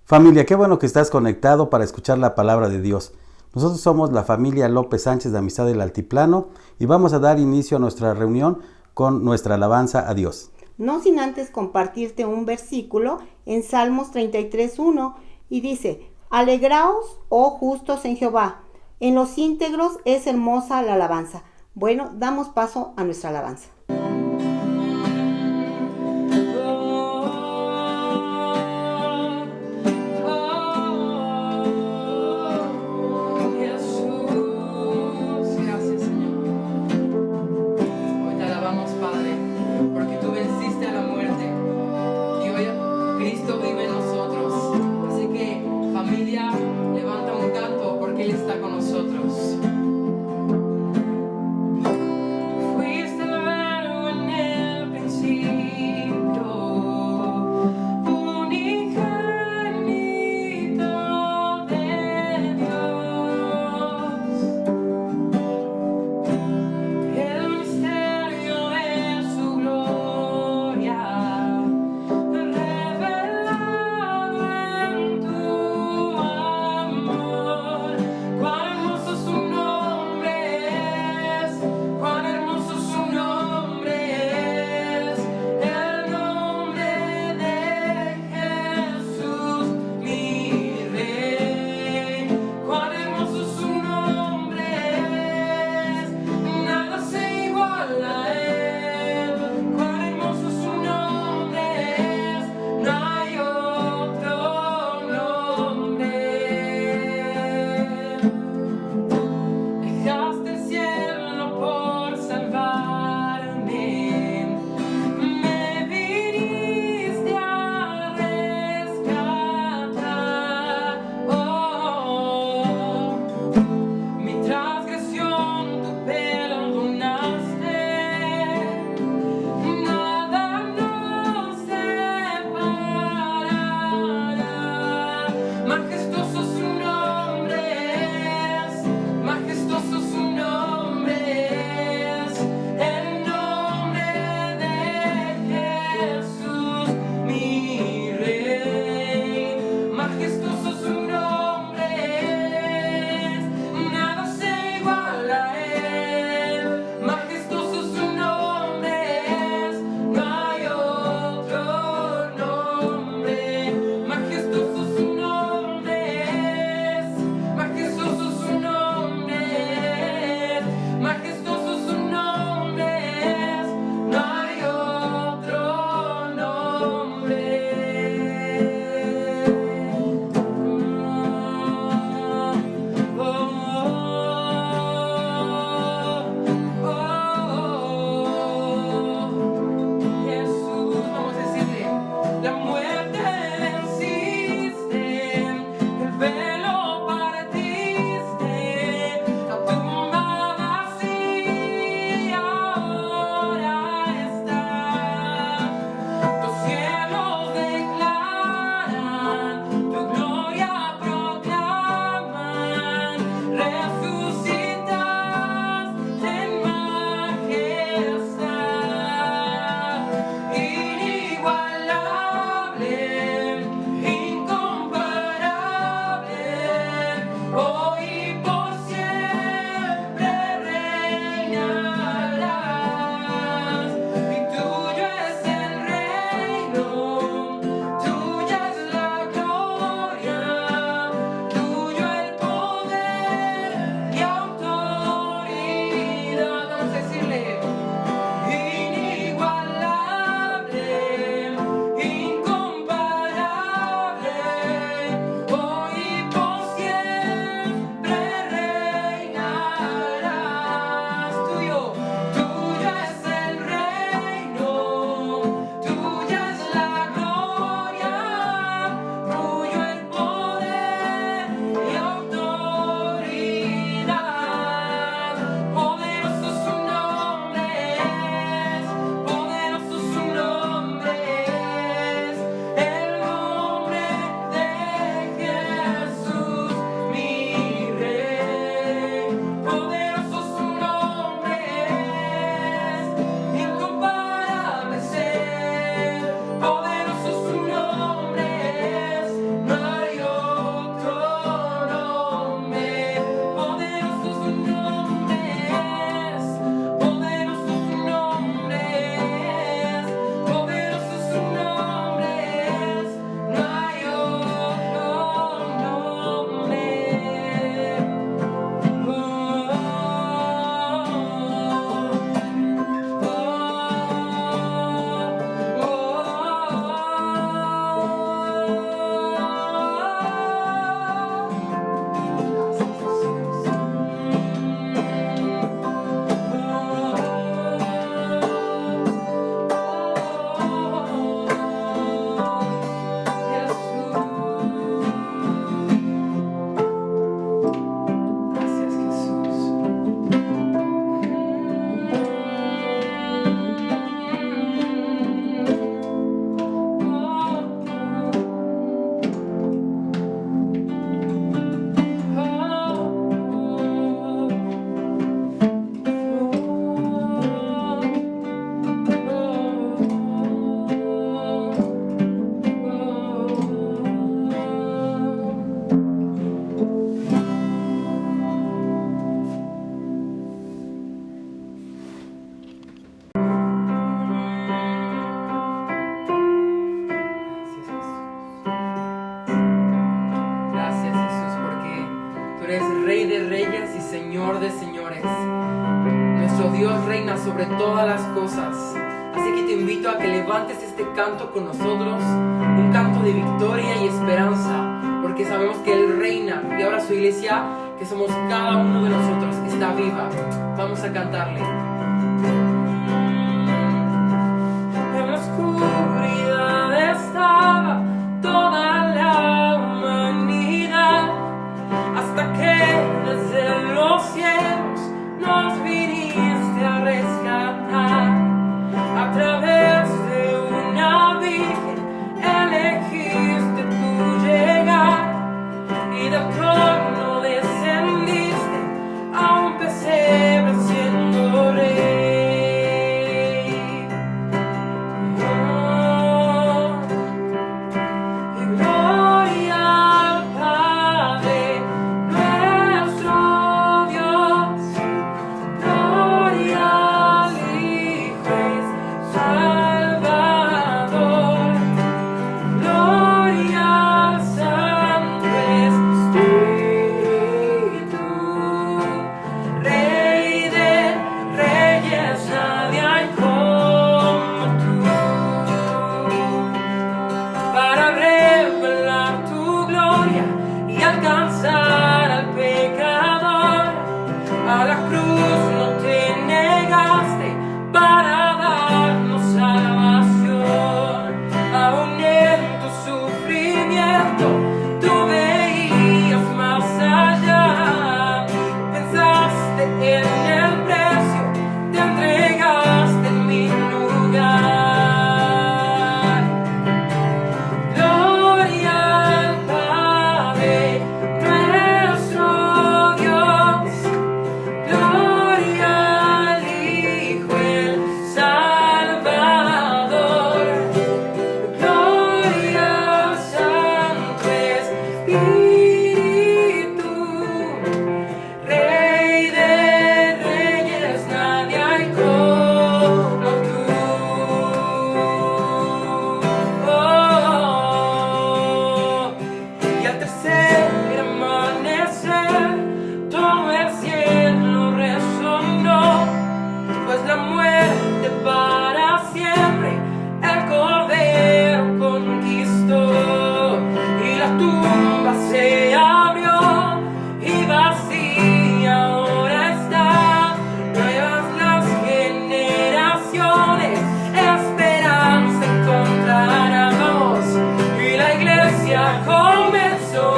Familia, qué bueno que estás conectado para escuchar la palabra de Dios. Nosotros somos la familia López Sánchez de Amistad del Altiplano y vamos a dar inicio a nuestra reunión con nuestra alabanza a Dios. No sin antes compartirte un versículo en Salmos 33:1 y dice: Alegraos, oh justos en Jehová, en los íntegros es hermosa la alabanza. Bueno, damos paso a nuestra alabanza. todas las cosas. Así que te invito a que levantes este canto con nosotros, un canto de victoria y esperanza, porque sabemos que Él reina y ahora su iglesia, que somos cada uno de nosotros, está viva. Vamos a cantarle. En la oscuridad estaba toda la humanidad, hasta que desde los cielos nos viniste a rescatar. A través de una virgen elegiste tú llegar, y del trono descendiste a un pesebre siendo rey. Y gloria al Padre, nuestro Dios, gloria al Hijo Salvador, gloria al Santo Espíritu, Rey de reyes, nadie hay como tú, para revelar tu gloria y alcanzar al pecador. A la cruz no te negaste para darnos salvación. Aún en tu sufrimiento tú veías más allá. Pensaste en el precio, te entregaste en mi lugar. Gloria al Padre, nuestro Dios, gloria al Hijo el Salvador, gloria al Santo Espíritu, Rey de reyes, nadie hay como tú. Y al tercer amanecer todo el cielo resonó, pues la muerte para siempre el Cordero conquistó, y la tumba se abrió y vacía ahora está. Nuevas las generaciones, esperanza encontraremos, y la iglesia comenzó,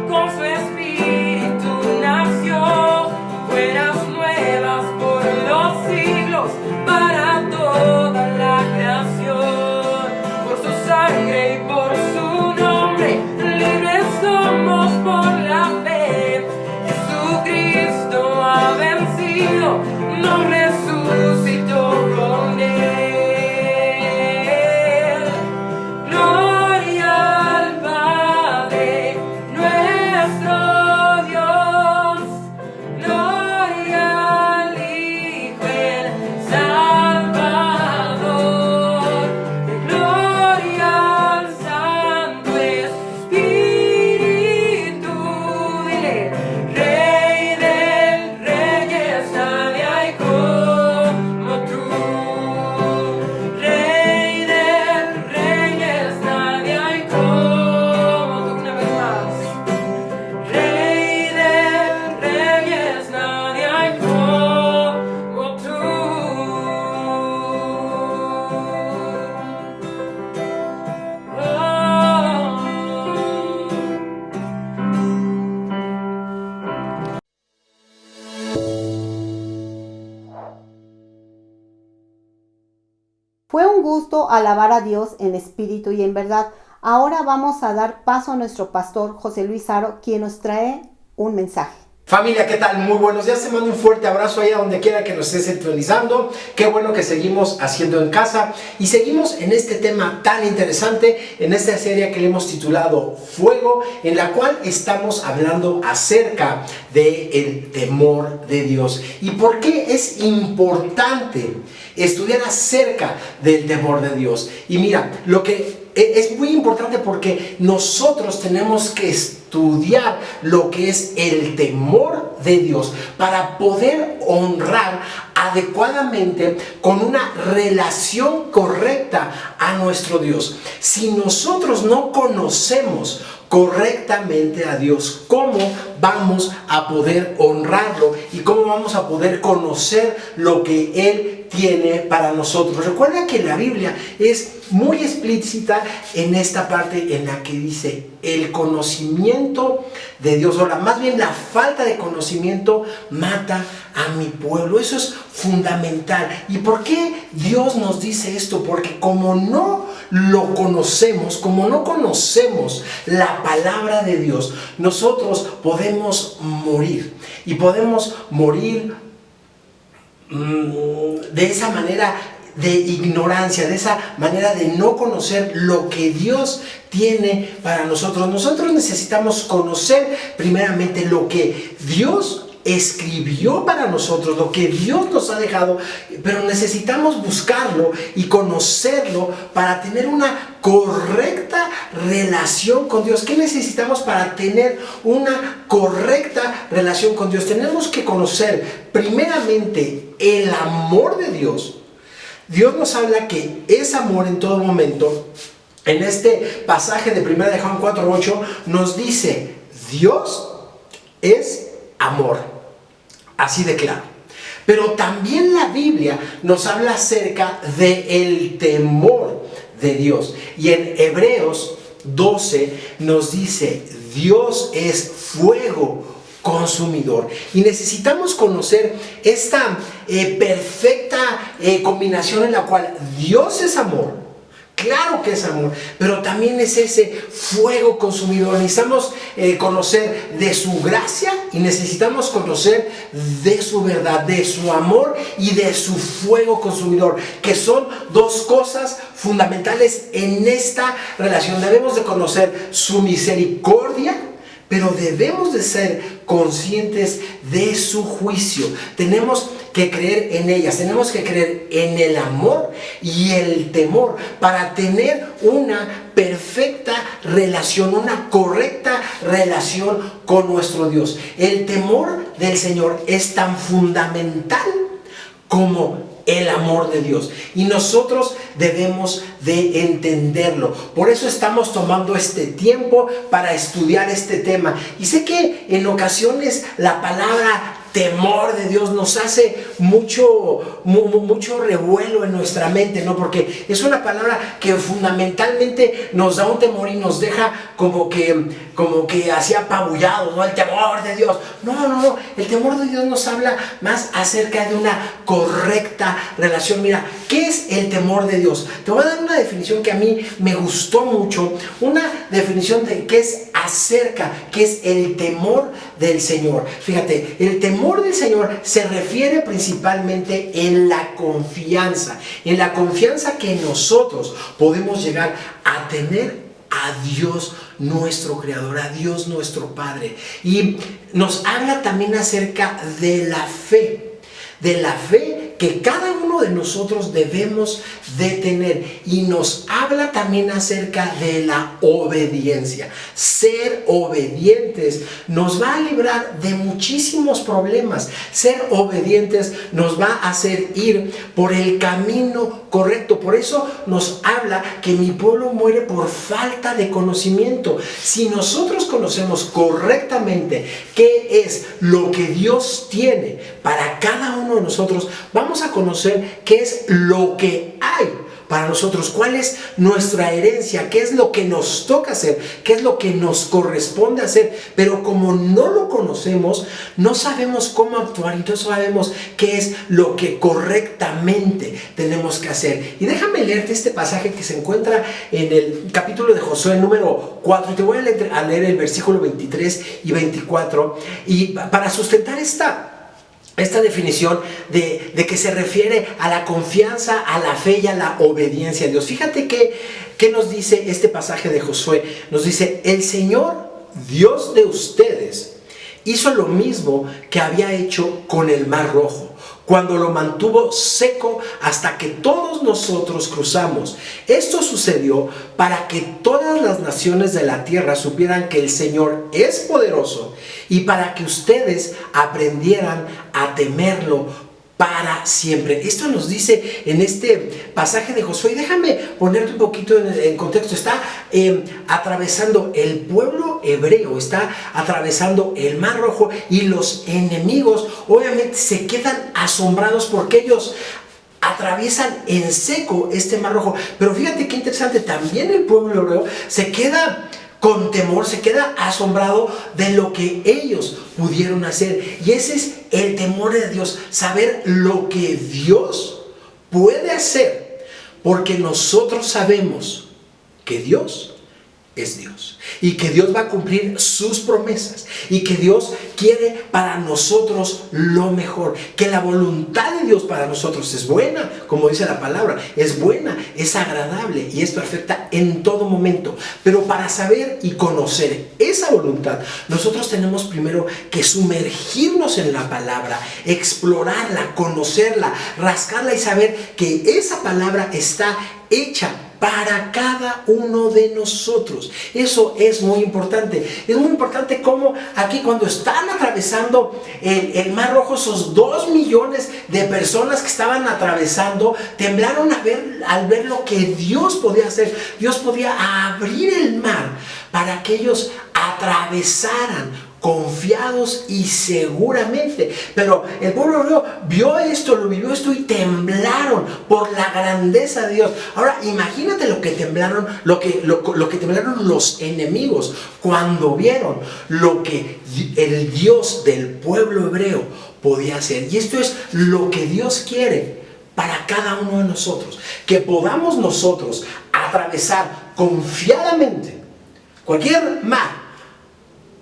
con su espíritu nació. Buenas nuevas por los siglos, para toda la creación. Por su sangre y por su nombre, libres somos por la fe. Jesucristo ha vencido, nos resucitó con Él. Gloria al Padre, nuestro Dios, gloria al Hijo el Salvador, gloria al Santo Espíritu, dile, Rey de reyes, nadie hay como tú, Rey de reyes, nadie hay como tú. Una vez más, Rey de reyes, nadie hay como tú. Fue un gusto alabar a Dios en espíritu y en verdad. Ahora vamos a dar paso a nuestro pastor José Luis Aro, quien nos trae un mensaje. Familia, ¿qué tal? Muy buenos días, te mando un fuerte abrazo allá donde quiera que nos estés sintonizando. Qué bueno que seguimos haciendo en casa y seguimos en este tema tan interesante, en esta serie que le hemos titulado Fuego, en la cual estamos hablando acerca del temor de Dios y por qué es importante estudiar acerca del temor de Dios. Y mira, lo que es muy importante porque nosotros tenemos que estudiar lo que es el temor de Dios para poder honrar adecuadamente, con una relación correcta a nuestro Dios. Si nosotros no conocemos correctamente a Dios, ¿cómo vamos a poder honrarlo y cómo vamos a poder conocer lo que Él tiene para nosotros? Recuerda que la Biblia es muy explícita en esta parte en la que dice el conocimiento de Dios, o más bien la falta de conocimiento mata a mi pueblo. Eso es fundamental. ¿Y por qué Dios nos dice esto? Porque como no lo conocemos, como no conocemos la palabra de Dios, nosotros podemos morir. Y podemos morir de esa manera de ignorancia, de esa manera de no conocer lo que Dios tiene para nosotros. Nosotros necesitamos conocer primeramente lo que Dios escribió para nosotros, lo que Dios nos ha dejado, pero necesitamos buscarlo y conocerlo para tener una correcta relación con Dios. ¿Qué necesitamos para tener una correcta relación con Dios? Tenemos que conocer primeramente el amor de Dios. Dios nos habla que es amor en todo momento. En este pasaje de 1 de Juan 4:8 nos dice, Dios es amor. Así de claro. Pero también la Biblia nos habla acerca del temor de Dios. Y en Hebreos 12 nos dice, Dios es fuego consumidor. Y necesitamos conocer esta perfecta combinación en la cual Dios es amor. Claro que es amor, pero también es ese fuego consumidor. Necesitamos conocer de su gracia y necesitamos conocer de su verdad, de su amor y de su fuego consumidor, que son dos cosas fundamentales en esta relación. Debemos de conocer su misericordia, pero debemos de ser conscientes de su juicio. Tenemos que creer en ellas, tenemos que creer en el amor y el temor para tener una perfecta relación, una correcta relación con nuestro Dios. El temor del Señor es tan fundamental como el amor de Dios, y nosotros debemos de entenderlo. Por eso estamos tomando este tiempo para estudiar este tema. Y sé que en ocasiones la palabra temor de Dios nos hace mucho revuelo en nuestra mente, ¿no? Porque es una palabra que fundamentalmente nos da un temor y nos deja como que así apabullados, ¿no? El temor de Dios. No. El temor de Dios nos habla más acerca de una correcta relación. Mira, ¿qué es el temor de Dios? Te voy a dar una definición que a mí me gustó mucho. Una definición de qué es qué es el temor del Señor. Fíjate, el temor del Señor se refiere principalmente en la confianza que nosotros podemos llegar a tener a Dios nuestro Creador, a Dios nuestro Padre. Y nos habla también acerca de la fe que cada uno de nosotros debemos de tener, y nos habla también acerca de la obediencia. Ser obedientes nos va a librar de muchísimos problemas. Ser obedientes nos va a hacer ir por el camino correcto. Por eso nos habla que mi pueblo muere por falta de conocimiento. Si nosotros conocemos correctamente qué es lo que Dios tiene para cada uno de nosotros, vamos a conocer qué es lo que hay para nosotros, cuál es nuestra herencia, qué es lo que nos toca hacer, qué es lo que nos corresponde hacer. Pero como no lo conocemos, no sabemos cómo actuar y no sabemos qué es lo que correctamente tenemos que hacer. Y déjame leerte este pasaje que se encuentra en el capítulo de Josué número 4, y te voy a leer el versículo 23 y 24, y para sustentar esta definición de que se refiere a la confianza, a la fe y a la obediencia a Dios. Fíjate que nos dice este pasaje de Josué. Nos dice, el Señor, Dios de ustedes, hizo lo mismo que había hecho con el Mar Rojo, cuando lo mantuvo seco hasta que todos nosotros cruzamos. Esto sucedió para que todas las naciones de la tierra supieran que el Señor es poderoso, y para que ustedes aprendieran a temerlo para siempre. Esto nos dice en este pasaje de Josué. Y déjame ponerte un poquito en contexto. Está atravesando el pueblo hebreo, está atravesando el Mar Rojo, y los enemigos obviamente se quedan asombrados porque ellos atraviesan en seco este Mar Rojo. Pero fíjate qué interesante, también el pueblo hebreo se queda con temor, se queda asombrado de lo que ellos pudieron hacer. Y ese es el temor de Dios, saber lo que Dios puede hacer, porque nosotros sabemos que Dios es Dios y que Dios va a cumplir sus promesas y que Dios quiere para nosotros lo mejor, que la voluntad de Dios para nosotros es buena, como dice la palabra, es buena, es agradable y es perfecta en todo momento. Pero para saber y conocer esa voluntad, nosotros tenemos primero que sumergirnos en la palabra, explorarla, conocerla, rascarla y saber que esa palabra está hecha para cada uno de nosotros. Eso es muy importante. Es muy importante cómo aquí, cuando están atravesando el Mar Rojo, esos 2 millones de personas que estaban atravesando temblaron al ver lo que Dios podía hacer. Dios podía abrir el mar para que ellos atravesaran confiados y seguramente. Pero el pueblo hebreo vio esto, lo vivió esto y temblaron por la grandeza de Dios. Ahora imagínate lo que temblaron, lo que temblaron los enemigos cuando vieron lo que el Dios del pueblo hebreo podía hacer. Y esto es lo que Dios quiere para cada uno de nosotros, que podamos nosotros atravesar confiadamente cualquier mar,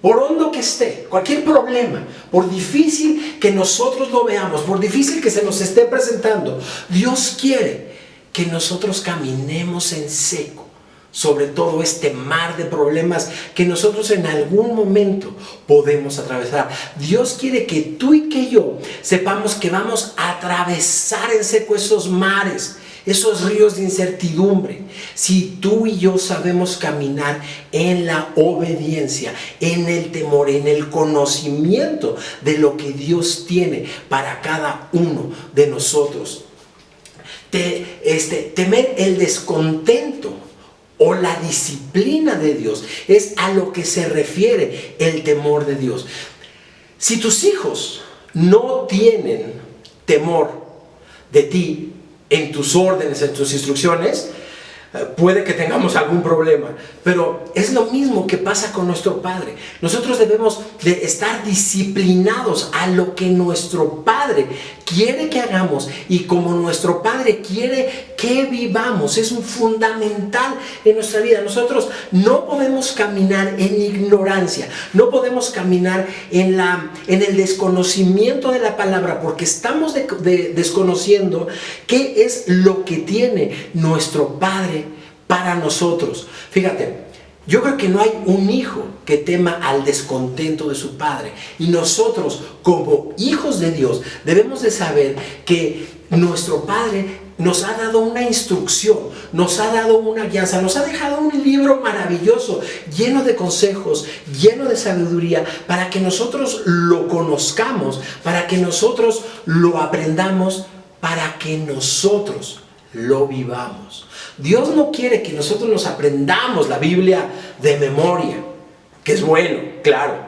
por hondo que esté, cualquier problema, por difícil que nosotros lo veamos, por difícil que se nos esté presentando. Dios quiere que nosotros caminemos en seco sobre todo este mar de problemas que nosotros en algún momento podemos atravesar. Dios quiere que tú y que yo sepamos que vamos a atravesar en seco esos mares, esos ríos de incertidumbre, si tú y yo sabemos caminar en la obediencia, en el temor, en el conocimiento de lo que Dios tiene para cada uno de nosotros. Temer el descontento o la disciplina de Dios es a lo que se refiere el temor de Dios. Si tus hijos no tienen temor de ti, en tus órdenes, en tus instrucciones, puede que tengamos algún problema. Pero es lo mismo que pasa con nuestro Padre. Nosotros debemos de estar disciplinados a lo que nuestro Padre quiere que hagamos y como nuestro Padre quiere que vivamos. Es un fundamental en nuestra vida. Nosotros no podemos caminar en ignorancia, no podemos caminar en el desconocimiento de la palabra, porque estamos desconociendo qué es lo que tiene nuestro Padre para nosotros. Fíjate, yo creo que no hay un hijo que tema al descontento de su padre. Y nosotros, como hijos de Dios, debemos de saber que nuestro Padre nos ha dado una instrucción, nos ha dado una guianza, nos ha dejado un libro maravilloso, lleno de consejos, lleno de sabiduría, para que nosotros lo conozcamos, para que nosotros lo aprendamos, para que nosotros lo vivamos. Dios no quiere que nosotros nos aprendamos la Biblia de memoria, que es bueno, claro.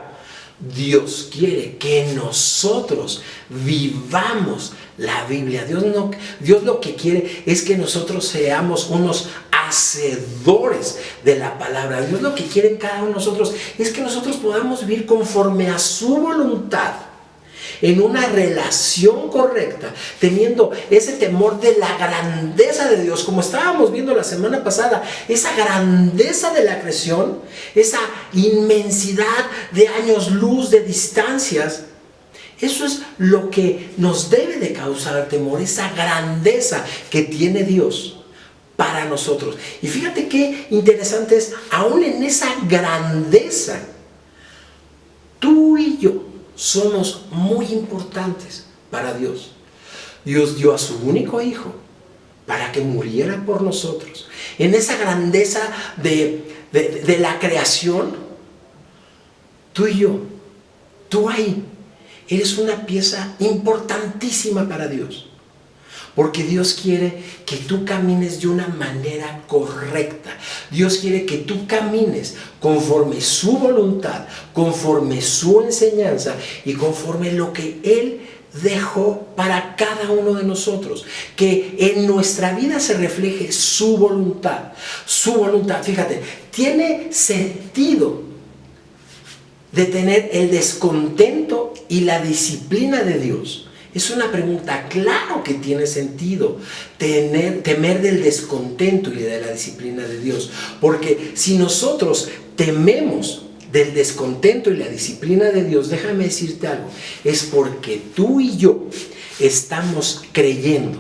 Dios quiere que nosotros vivamos la Biblia. Dios lo que quiere es que nosotros seamos unos hacedores de la palabra. Dios lo que quiere en cada uno de nosotros es que nosotros podamos vivir conforme a su voluntad, en una relación correcta, teniendo ese temor de la grandeza de Dios, como estábamos viendo la semana pasada, esa grandeza de la creación, esa inmensidad de años luz, de distancias. Eso es lo que nos debe de causar temor, esa grandeza que tiene Dios para nosotros. Y fíjate qué interesante es, aún en esa grandeza, tú y yo somos muy importantes para Dios. Dios dio a su único hijo para que muriera por nosotros. En esa grandeza de la creación, tú y yo, tú ahí, Eres una pieza importantísima para Dios. Porque Dios quiere que tú camines de una manera correcta. Dios quiere que tú camines conforme su voluntad, conforme su enseñanza y conforme lo que Él dejó para cada uno de nosotros. Que en nuestra vida se refleje su voluntad. Su voluntad, fíjate, tiene sentido de tener el descontento y la disciplina de Dios. Es una pregunta, claro que tiene sentido temer del descontento y de la disciplina de Dios. Porque si nosotros tememos del descontento y la disciplina de Dios, déjame decirte algo, es porque tú y yo estamos creyendo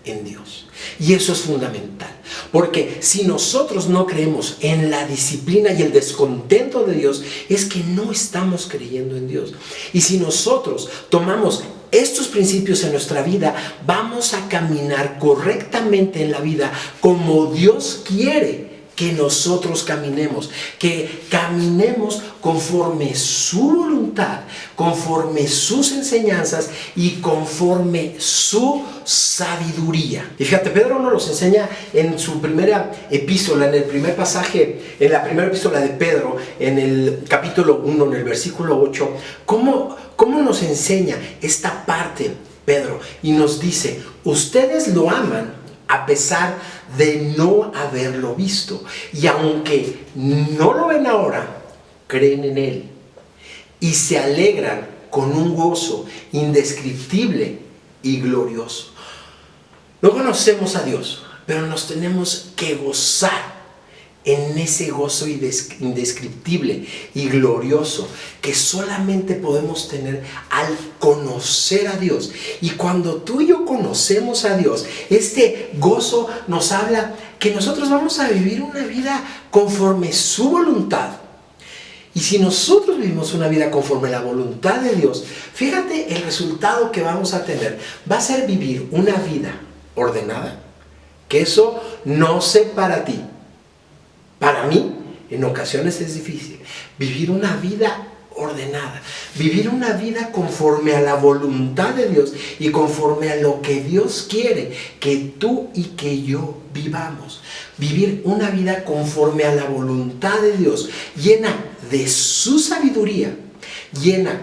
en Dios. Y eso es fundamental. Porque si nosotros no creemos en la disciplina y el descontento de Dios, es que no estamos creyendo en Dios. Y si nosotros tomamos estos principios en nuestra vida, vamos a caminar correctamente en la vida como Dios quiere que nosotros caminemos, que caminemos conforme su voluntad, conforme sus enseñanzas y conforme su sabiduría. Y fíjate, Pedro nos los enseña en su primera epístola, en el primer pasaje, en la primera epístola de Pedro, en el capítulo 1, en el versículo 8, cómo nos enseña esta parte, Pedro, y nos dice, ustedes lo aman a pesar de no haberlo visto. Y aunque no lo ven ahora, creen en Él. Y se alegran con un gozo indescriptible y glorioso. No conocemos a Dios, pero nos tenemos que gozar en ese gozo indescriptible y glorioso que solamente podemos tener al conocer a Dios. Y cuando tú y yo conocemos a Dios, este gozo nos habla que nosotros vamos a vivir una vida conforme su voluntad. Y si nosotros vivimos una vida conforme a la voluntad de Dios, fíjate el resultado que vamos a tener. Va a ser vivir una vida ordenada, que eso no sé para ti. Para mí, en ocasiones es difícil vivir una vida ordenada, vivir una vida conforme a la voluntad de Dios y conforme a lo que Dios quiere que tú y que yo vivamos. Vivir una vida conforme a la voluntad de Dios, llena de su sabiduría, llena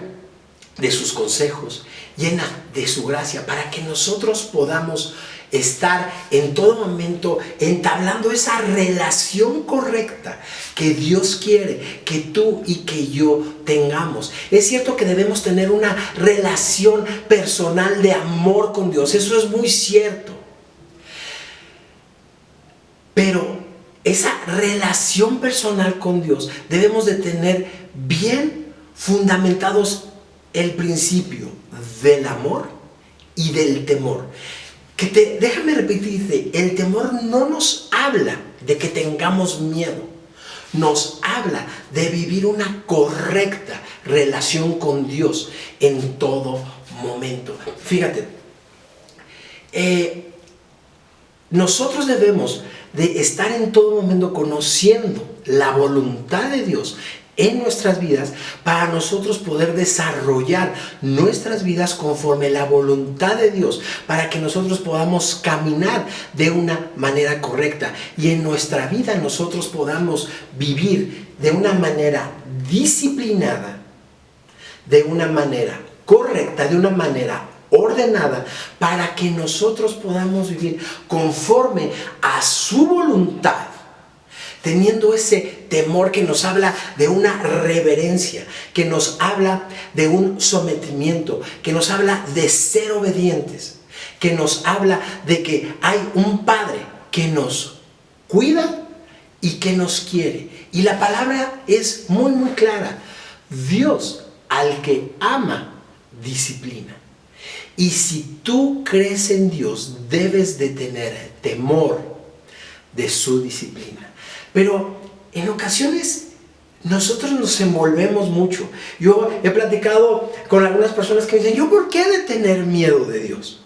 de sus consejos, llena de su gracia, para que nosotros podamos estar en todo momento entablando esa relación correcta que Dios quiere que tú y que yo tengamos. Es cierto que debemos tener una relación personal de amor con Dios, eso es muy cierto. Pero esa relación personal con Dios debemos de tener bien fundamentados el principio del amor y del temor. Déjame repetirte, el temor no nos habla de que tengamos miedo, nos habla de vivir una correcta relación con Dios en todo momento. Fíjate, nosotros debemos de estar en todo momento conociendo la voluntad de Dios en nuestras vidas, para nosotros poder desarrollar nuestras vidas conforme la voluntad de Dios, para que nosotros podamos caminar de una manera correcta y en nuestra vida nosotros podamos vivir de una manera disciplinada, de una manera correcta, de una manera ordenada, para que nosotros podamos vivir conforme a su voluntad, teniendo ese temor que nos habla de una reverencia, que nos habla de un sometimiento, que nos habla de ser obedientes, que nos habla de que hay un Padre que nos cuida y que nos quiere. Y la palabra es muy muy clara: Dios al que ama disciplina. Y si tú crees en Dios, debes de tener temor de su disciplina. Pero en ocasiones nosotros nos envolvemos mucho. Yo he platicado con algunas personas que me dicen, ¿yo por qué he de tener miedo de Dios?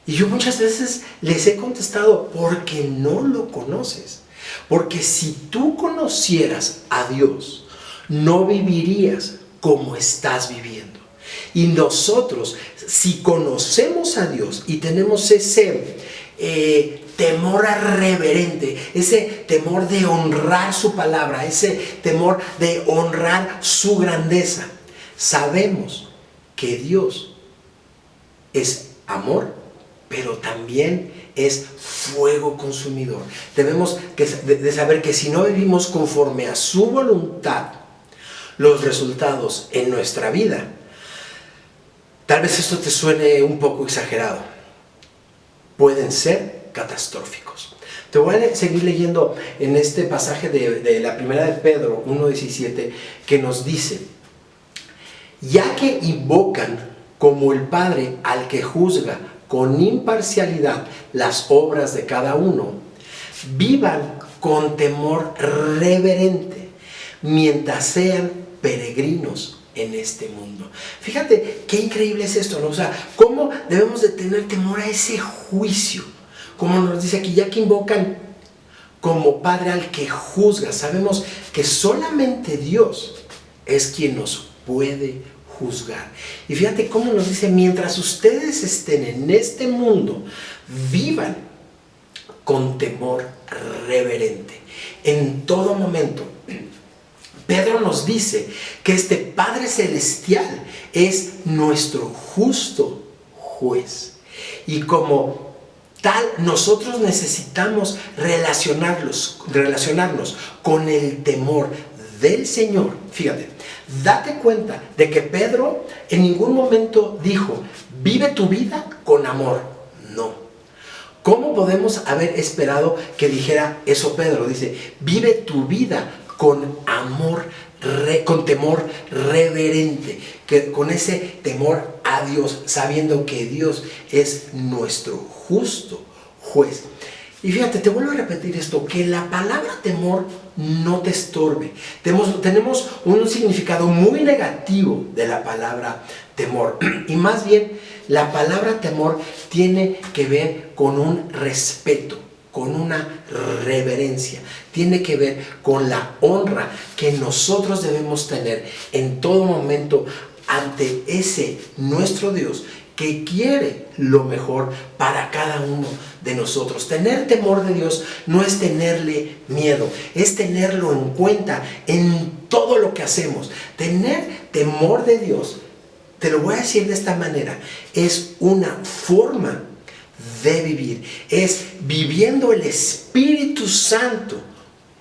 Y yo muchas veces les he contestado, porque no lo conoces. Porque si tú conocieras a Dios, no vivirías como estás viviendo. Y nosotros, si conocemos a Dios y tenemos ese temor reverente, ese temor de honrar su palabra, ese temor de honrar su grandeza, sabemos que Dios es amor, pero también es fuego consumidor. Debemos de saber que si no vivimos conforme a su voluntad, los resultados en nuestra vida, tal vez esto te suene un poco exagerado, pueden ser catastróficos. Te voy a seguir leyendo en este pasaje de la primera de Pedro 1:17, que nos dice: ya que invocan como el Padre al que juzga con imparcialidad las obras de cada uno, vivan con temor reverente mientras sean peregrinos en este mundo. Fíjate qué increíble es esto, ¿no? O sea, cómo debemos de tener temor a ese juicio. Como nos dice aquí, ya que invocan como Padre al que juzga. Sabemos que solamente Dios es quien nos puede juzgar. Y fíjate cómo nos dice: mientras ustedes estén en este mundo, vivan con temor reverente en todo momento. Pedro nos dice que este Padre Celestial es nuestro justo juez. Y como tal, nosotros necesitamos relacionarnos con el temor del Señor. Fíjate, date cuenta de que Pedro en ningún momento dijo: vive tu vida con amor. No. ¿Cómo podemos haber esperado que dijera eso Pedro? Dice: vive tu vida con amor, con temor reverente, con ese temor a Dios, sabiendo que Dios es nuestro justo juez. Y fíjate, te vuelvo a repetir esto, que la palabra temor no te estorbe. Tenemos un significado muy negativo de la palabra temor. Y más bien, la palabra temor tiene que ver con un respeto, con una reverencia. Tiene que ver con la honra que nosotros debemos tener en todo momento ante ese nuestro Dios, que quiere lo mejor para cada uno de nosotros. Tener temor de Dios no es tenerle miedo, es tenerlo en cuenta en todo lo que hacemos. Tener temor de Dios, te lo voy a decir de esta manera, es una forma de vivir, es viviendo el Espíritu Santo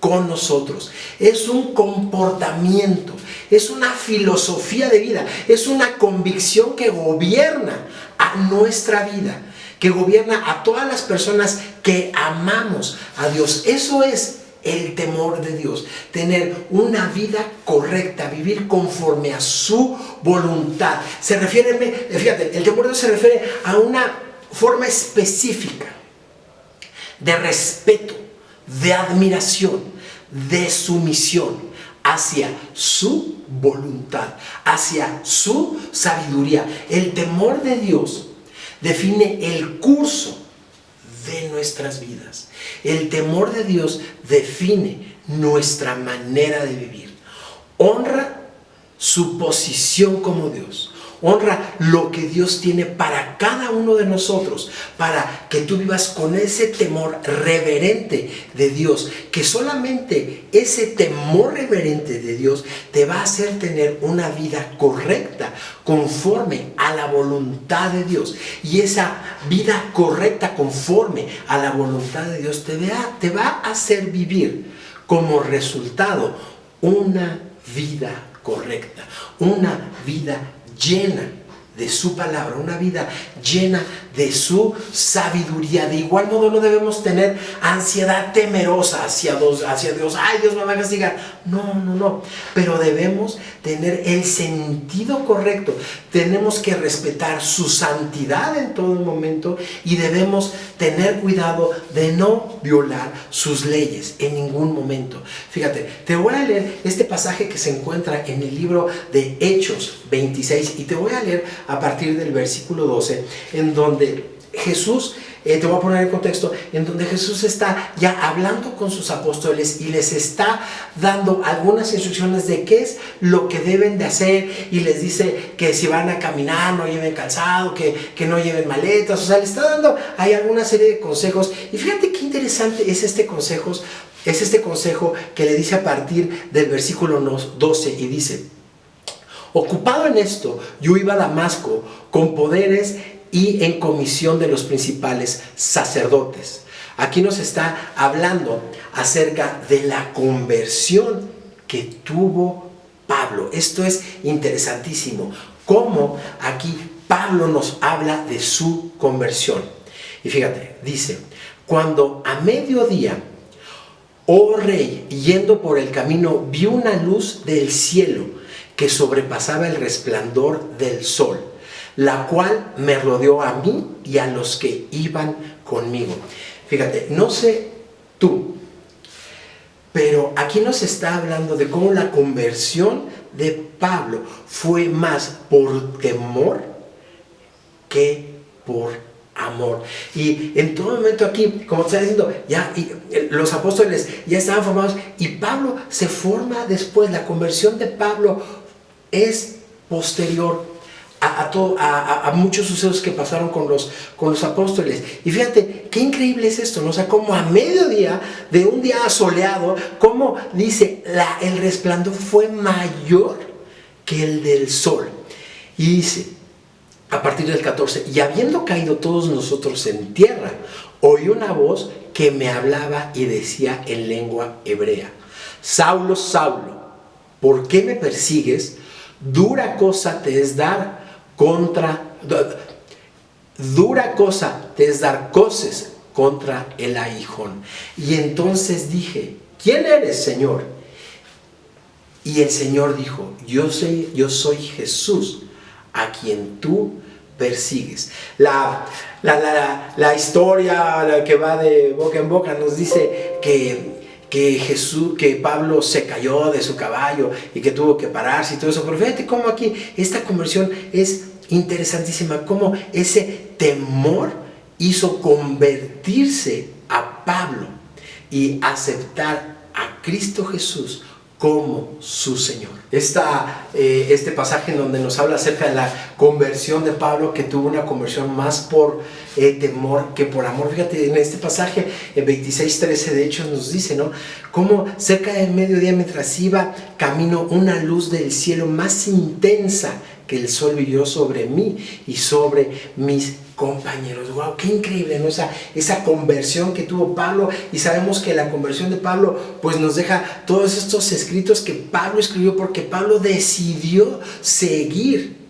con nosotros. Es un comportamiento, es una filosofía de vida, es una convicción que gobierna a nuestra vida, que gobierna a todas las personas que amamos a Dios. Eso es el temor de Dios, tener una vida correcta, vivir conforme a su voluntad. Fíjate, el temor de Dios se refiere a una forma específica de respeto, de admiración, de sumisión hacia su voluntad, hacia su sabiduría. El temor de Dios define el curso de nuestras vidas. El temor de Dios define nuestra manera de vivir. Honra su posición como Dios. Honra lo que Dios tiene para cada uno de nosotros, para que tú vivas con ese temor reverente de Dios, que solamente ese temor reverente de Dios te va a hacer tener una vida correcta conforme a la voluntad de Dios. Y esa vida correcta conforme a la voluntad de Dios te va a hacer vivir como resultado una vida correcta, una vida llena de su palabra, una vida llena de su sabiduría. De igual modo no debemos tener ansiedad temerosa hacia Dios. Ay, Dios me va a castigar. No. Pero debemos tener el sentido correcto. Tenemos que respetar su santidad en todo momento y debemos tener cuidado de no violar sus leyes en ningún momento. Fíjate, te voy a leer este pasaje que se encuentra en el libro de Hechos 26 y te voy a leer a partir del versículo 12, en donde Jesús te voy a poner en contexto, en donde Jesús está ya hablando con sus apóstoles y les está dando algunas instrucciones de qué es lo que deben de hacer, y les dice que si van a caminar no lleven calzado, que no lleven maletas. O sea, le está dando ahí alguna serie de consejos. Y fíjate qué interesante es este consejo que le dice a partir del versículo 12, y dice: ocupado en esto, yo iba a Damasco con poderes y en comisión de los principales sacerdotes. Aquí nos está hablando acerca de la conversión que tuvo Pablo. Esto es interesantísimo, cómo aquí Pablo nos habla de su conversión. Y fíjate, dice: cuando a mediodía, oh rey, yendo por el camino, vi una luz del cielo que sobrepasaba el resplandor del sol, la cual me rodeó a mí y a los que iban conmigo. Fíjate, no sé tú, pero aquí nos está hablando de cómo la conversión de Pablo fue más por temor que por amor. Y en todo momento aquí, como te está diciendo, ya los apóstoles ya estaban formados y Pablo se forma después. La conversión de Pablo es posterior a muchos sucesos que pasaron con los apóstoles. Y fíjate, qué increíble es esto, ¿no? O sea, como a mediodía de un día soleado, como dice, el resplandor fue mayor que el del sol. Y dice, a partir del 14, y habiendo caído todos nosotros en tierra, oí una voz que me hablaba y decía en lengua hebrea: Saulo, Saulo, ¿por qué me persigues? Dura cosa te es dar coces contra el aguijón. Y entonces dije: ¿quién eres, Señor? Y el Señor dijo: yo soy Jesús, a quien tú persigues. La historia que va de boca en boca nos dice que Pablo se cayó de su caballo y que tuvo que pararse y todo eso. Pero fíjate cómo aquí esta conversión es interesantísima, cómo ese temor hizo convertirse a Pablo y aceptar a Cristo Jesús como su Señor. Este pasaje en donde nos habla acerca de la conversión de Pablo, que tuvo una conversión más por temor que por amor. Fíjate, en este pasaje, en 26:13 de hecho nos dice, ¿no? Cómo cerca del mediodía, mientras iba camino, una luz del cielo más intensa que el sol brilló sobre mí y sobre mis compañeros. ¡Wow! ¡Qué increíble!, ¿no? Esa conversión que tuvo Pablo. Y sabemos que la conversión de Pablo pues nos deja todos estos escritos que Pablo escribió, porque Pablo decidió seguir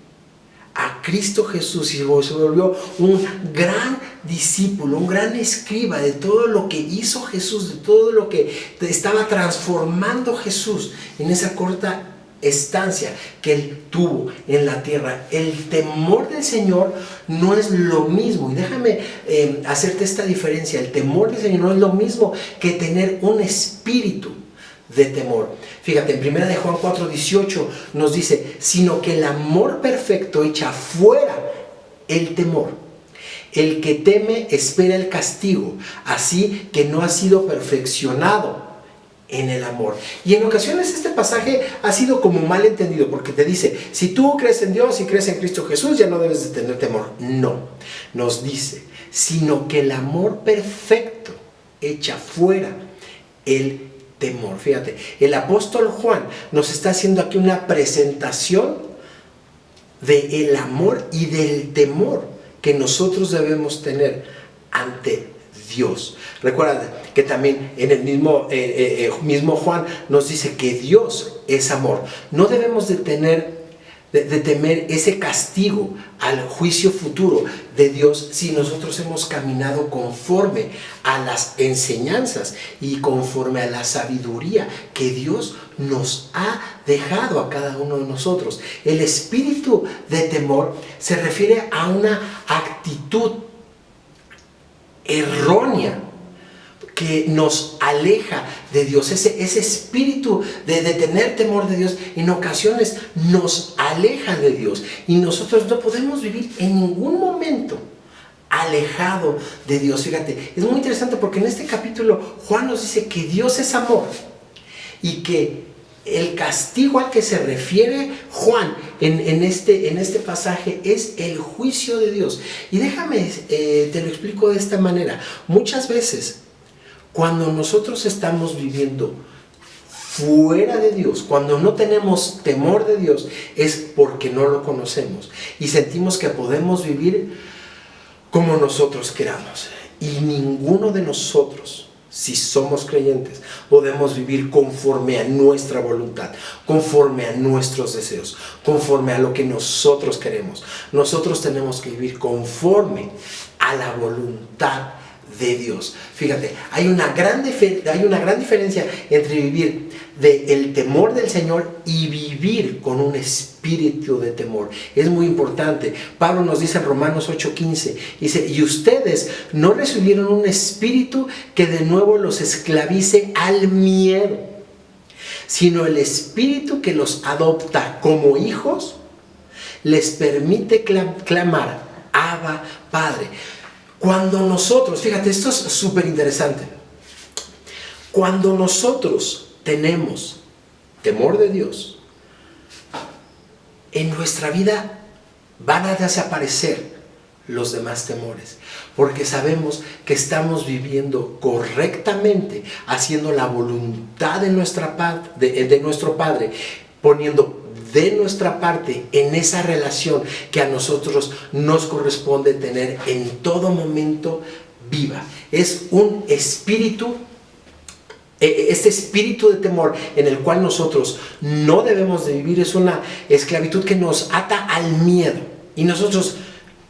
a Cristo Jesús y se volvió un gran discípulo, un gran escriba de todo lo que hizo Jesús, de todo lo que estaba transformando Jesús en esa corta estancia que él tuvo en la tierra. El temor del Señor no es lo mismo, y déjame hacerte esta diferencia. El temor del Señor no es lo mismo que tener un espíritu de temor. Fíjate, en 1 de Juan 4:18 nos dice: sino que el amor perfecto echa fuera el temor. El que teme espera el castigo, así que no ha sido perfeccionado en el amor. Y en ocasiones este pasaje ha sido como mal entendido, porque te dice: si tú crees en Dios y crees en Cristo Jesús, ya no debes de tener temor. No, nos dice: sino que el amor perfecto echa fuera el temor. Fíjate, el apóstol Juan nos está haciendo aquí una presentación del amor y del temor que nosotros debemos tener ante Dios. Recuerda que también en el mismo Juan nos dice que Dios es amor. No debemos de temer ese castigo al juicio futuro de Dios si nosotros hemos caminado conforme a las enseñanzas y conforme a la sabiduría que Dios nos ha dejado a cada uno de nosotros. El espíritu de temor se refiere a una actitud errónea que nos aleja de Dios. Ese espíritu de tener temor de Dios en ocasiones nos aleja de Dios, y nosotros no podemos vivir en ningún momento alejado de Dios. Fíjate, es muy interesante porque en este capítulo Juan nos dice que Dios es amor y que el castigo al que se refiere Juan en este pasaje es el juicio de Dios. Y déjame, te lo explico de esta manera. Muchas veces, cuando nosotros estamos viviendo fuera de Dios, cuando no tenemos temor de Dios, es porque no lo conocemos y sentimos que podemos vivir como nosotros queramos. Y ninguno de nosotros, si somos creyentes, podemos vivir conforme a nuestra voluntad, conforme a nuestros deseos, conforme a lo que nosotros queremos. Nosotros tenemos que vivir conforme a la voluntad de Dios. Fíjate, hay una gran diferencia entre vivir del temor del Señor y vivir con un espíritu de temor. Es muy importante. Pablo nos dice en Romanos 8:15, dice, y ustedes no recibieron un espíritu que de nuevo los esclavice al miedo, sino el espíritu que los adopta como hijos, les permite clamar, Abba, Padre. Cuando nosotros, fíjate, esto es súper interesante. Cuando nosotros tenemos temor de Dios, en nuestra vida van a desaparecer los demás temores, porque sabemos que estamos viviendo correctamente, haciendo la voluntad de nuestro Padre, poniendo de nuestra parte en esa relación que a nosotros nos corresponde tener en todo momento viva. Es un espíritu, este espíritu de temor en el cual nosotros no debemos de vivir, es una esclavitud que nos ata al miedo y nosotros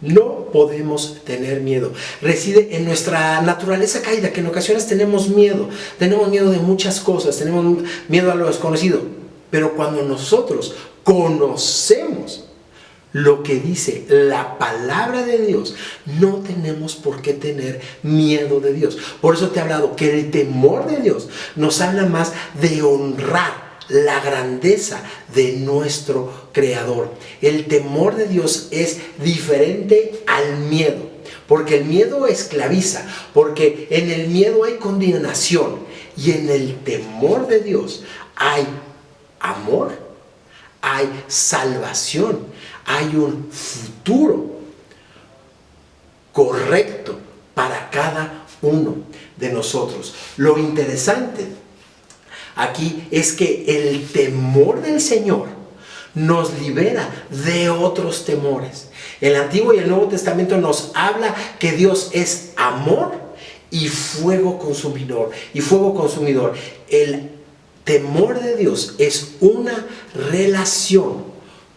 no podemos tener miedo. Reside en nuestra naturaleza caída, que en ocasiones tenemos miedo de muchas cosas, tenemos miedo a lo desconocido, pero cuando nosotros conocemos lo que dice la palabra de Dios, no tenemos por qué tener miedo de Dios. Por eso te he hablado que el temor de Dios nos habla más de honrar la grandeza de nuestro Creador. El temor de Dios es diferente al miedo, porque el miedo esclaviza, porque en el miedo hay condenación y en el temor de Dios hay amor, hay salvación, hay un futuro correcto para cada uno de nosotros. Lo interesante aquí es que el temor del Señor nos libera de otros temores. El Antiguo y el Nuevo Testamento nos habla que Dios es amor y fuego consumidor. El temor de Dios es una relación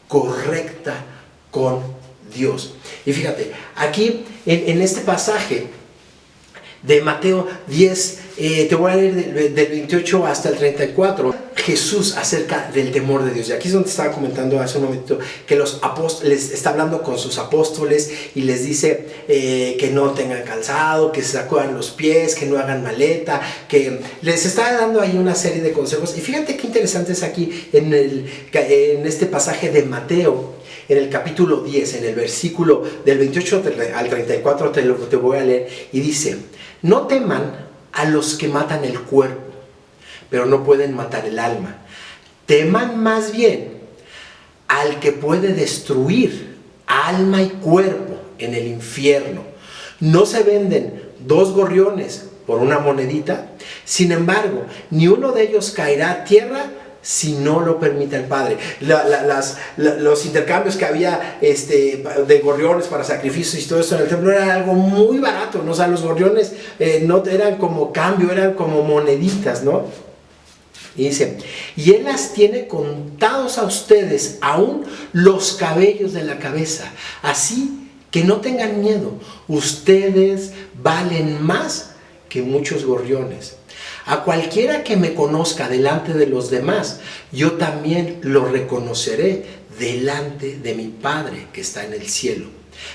correcta con Dios. Y fíjate, aquí en este pasaje de Mateo 10, te voy a leer del 28 hasta el 34, Jesús acerca del temor de Dios. Y aquí es donde estaba comentando hace un momento que los apóstoles, está hablando con sus apóstoles y les dice que no tengan calzado, que se sacudan los pies, que no hagan maleta, que les está dando ahí una serie de consejos. Y fíjate qué interesante es aquí en este pasaje de Mateo, en el capítulo 10, en el versículo del 28 al 34, te voy a leer, y dice, no teman a los que matan el cuerpo, pero no pueden matar el alma. Teman más bien al que puede destruir alma y cuerpo en el infierno. ¿No se venden 2 gorriones por una monedita? Sin embargo, ni uno de ellos caerá a tierra si no lo permite el Padre. Los intercambios que había de gorriones para sacrificios y todo eso en el templo era algo muy barato, ¿no? O sea, los gorriones no eran como cambio, eran como moneditas, ¿no? Y dice, y Él las tiene contados a ustedes, aún los cabellos de la cabeza. Así que no tengan miedo, ustedes valen más que muchos gorriones. A cualquiera que me conozca delante de los demás, yo también lo reconoceré delante de mi Padre que está en el cielo.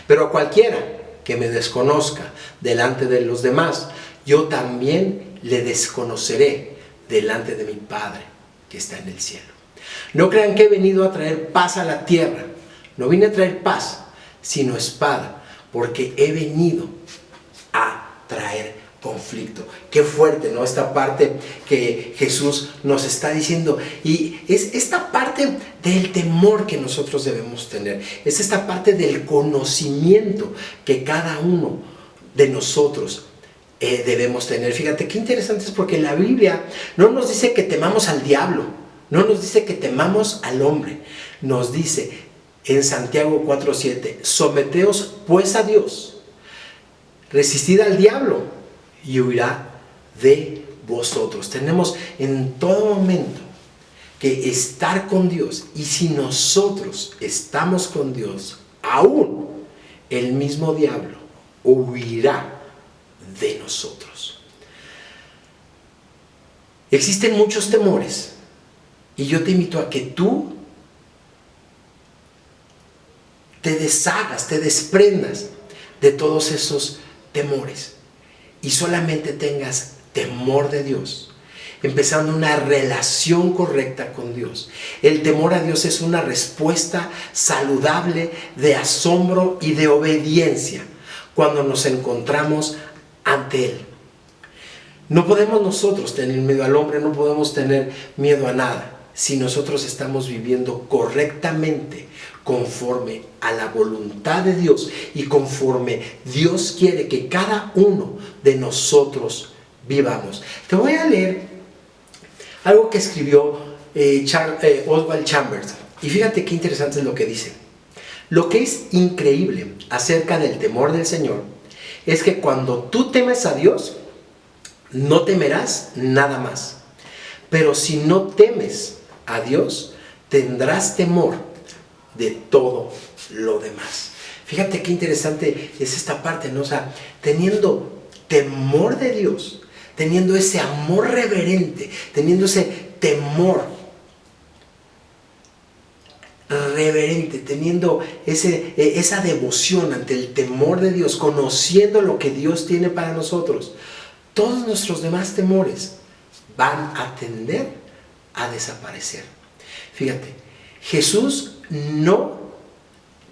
Pero a cualquiera que me desconozca delante de los demás, yo también le desconoceré delante de mi Padre que está en el cielo. No crean que he venido a traer paz a la tierra. No vine a traer paz, sino espada, porque he venido a traer conflicto. Qué fuerte, ¿no? Esta parte que Jesús nos está diciendo. Y es esta parte del temor que nosotros debemos tener. Es esta parte del conocimiento que cada uno de nosotros debemos tener. Fíjate qué interesante es, porque la Biblia no nos dice que temamos al diablo, no nos dice que temamos al hombre. Nos dice en Santiago 4:7, someteos pues a Dios, resistid al diablo y huirá de vosotros. Tenemos en todo momento que estar con Dios, y si nosotros estamos con Dios, aún el mismo diablo huirá de nosotros. Existen muchos temores, y yo te invito a que tú te deshagas, te desprendas de todos esos temores y solamente tengas temor de Dios, empezando una relación correcta con Dios. El temor a Dios es una respuesta saludable de asombro y de obediencia cuando nos encontramos ante Él. No podemos nosotros tener miedo al hombre, no podemos tener miedo a nada si nosotros estamos viviendo correctamente conforme a la voluntad de Dios y conforme Dios quiere que cada uno de nosotros vivamos. Te voy a leer algo que escribió Oswald Chambers, y fíjate qué interesante es lo que dice. Lo que es increíble acerca del temor del Señor es que cuando tú temes a Dios, no temerás nada más. Pero si no temes a Dios, tendrás temor de todo lo demás. Fíjate qué interesante es esta parte, ¿no? O sea, teniendo temor de Dios, teniendo ese amor reverente, teniendo ese temor reverente, teniendo esa devoción ante el temor de Dios, conociendo lo que Dios tiene para nosotros, todos nuestros demás temores van a tender a desaparecer. Fíjate, Jesús no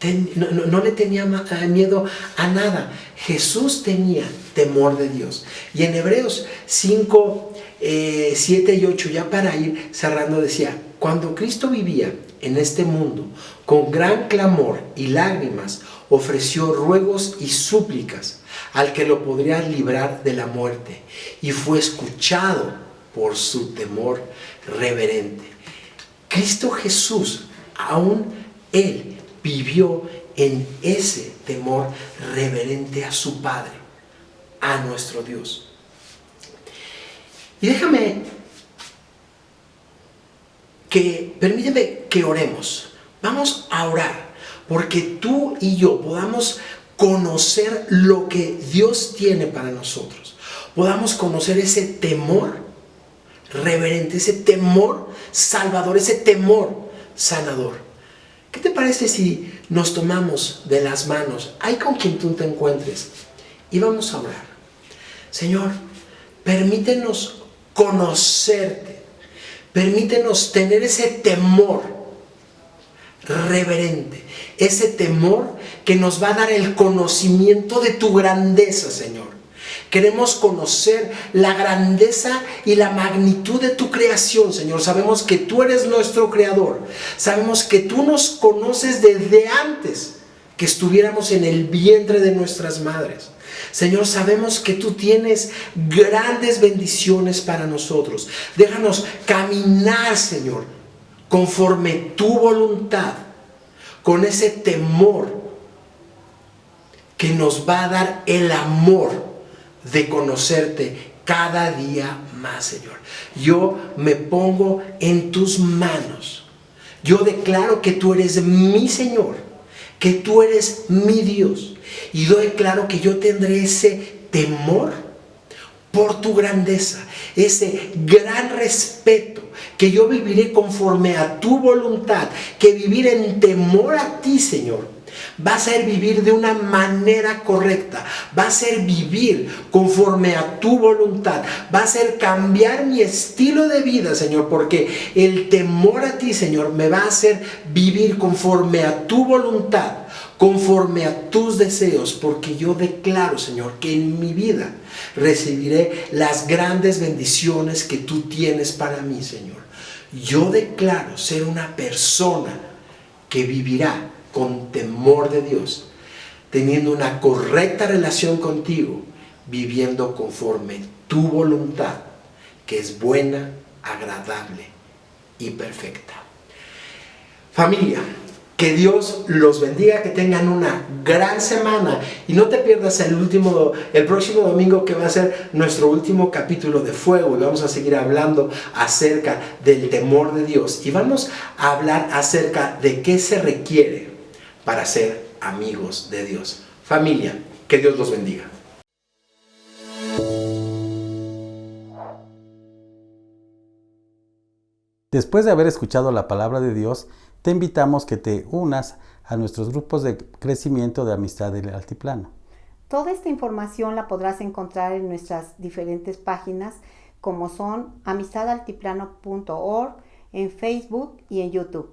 le tenía miedo a nada. Jesús tenía temor de Dios. Y en Hebreos 5, 7 y 8, ya para ir cerrando, decía: cuando Cristo vivía en este mundo, con gran clamor y lágrimas, ofreció ruegos y súplicas al que lo podría librar de la muerte, y fue escuchado por su temor reverente. Cristo Jesús, aún Él vivió en ese temor reverente a su Padre, a nuestro Dios. Y permíteme que oremos. Vamos a orar porque tú y yo podamos conocer lo que Dios tiene para nosotros. Podamos conocer ese temor reverente, ese temor salvador, ese temor sanador. ¿Qué te parece si nos tomamos de las manos, ahí con quien tú te encuentres, y vamos a orar? Señor, permítenos conocerte, permítenos tener ese temor reverente, ese temor que nos va a dar el conocimiento de tu grandeza, Señor. Queremos conocer la grandeza y la magnitud de tu creación, Señor. Sabemos que tú eres nuestro creador. Sabemos que tú nos conoces desde antes que estuviéramos en el vientre de nuestras madres. Señor, sabemos que tú tienes grandes bendiciones para nosotros. Déjanos caminar, Señor, conforme tu voluntad, con ese temor que nos va a dar el amor de conocerte cada día más, Señor. Yo me pongo en tus manos. Yo declaro que tú eres mi Señor, que tú eres mi Dios. Y yo declaro que yo tendré ese temor por tu grandeza, ese gran respeto, que yo viviré conforme a tu voluntad, que vivir en temor a ti, Señor, va a ser vivir de una manera correcta, va a ser vivir conforme a tu voluntad, va a ser cambiar mi estilo de vida, Señor, porque el temor a ti, Señor, me va a hacer vivir conforme a tu voluntad, conforme a tus deseos, porque yo declaro, Señor, que en mi vida recibiré las grandes bendiciones que tú tienes para mí, Señor. Yo declaro ser una persona que vivirá con temor de Dios, teniendo una correcta relación contigo, viviendo conforme tu voluntad, que es buena, agradable y perfecta. Familia, que Dios los bendiga, que tengan una gran semana y no te pierdas el próximo domingo, que va a ser nuestro último capítulo de Fuego, y vamos a seguir hablando acerca del temor de Dios y vamos a hablar acerca de qué se requiere para ser amigos de Dios. Familia, que Dios los bendiga. Después de haber escuchado la palabra de Dios, te invitamos que te unas a nuestros grupos de crecimiento de Amistad del Altiplano. Toda esta información la podrás encontrar en nuestras diferentes páginas, como son amistadaltiplano.org, en Facebook y en YouTube.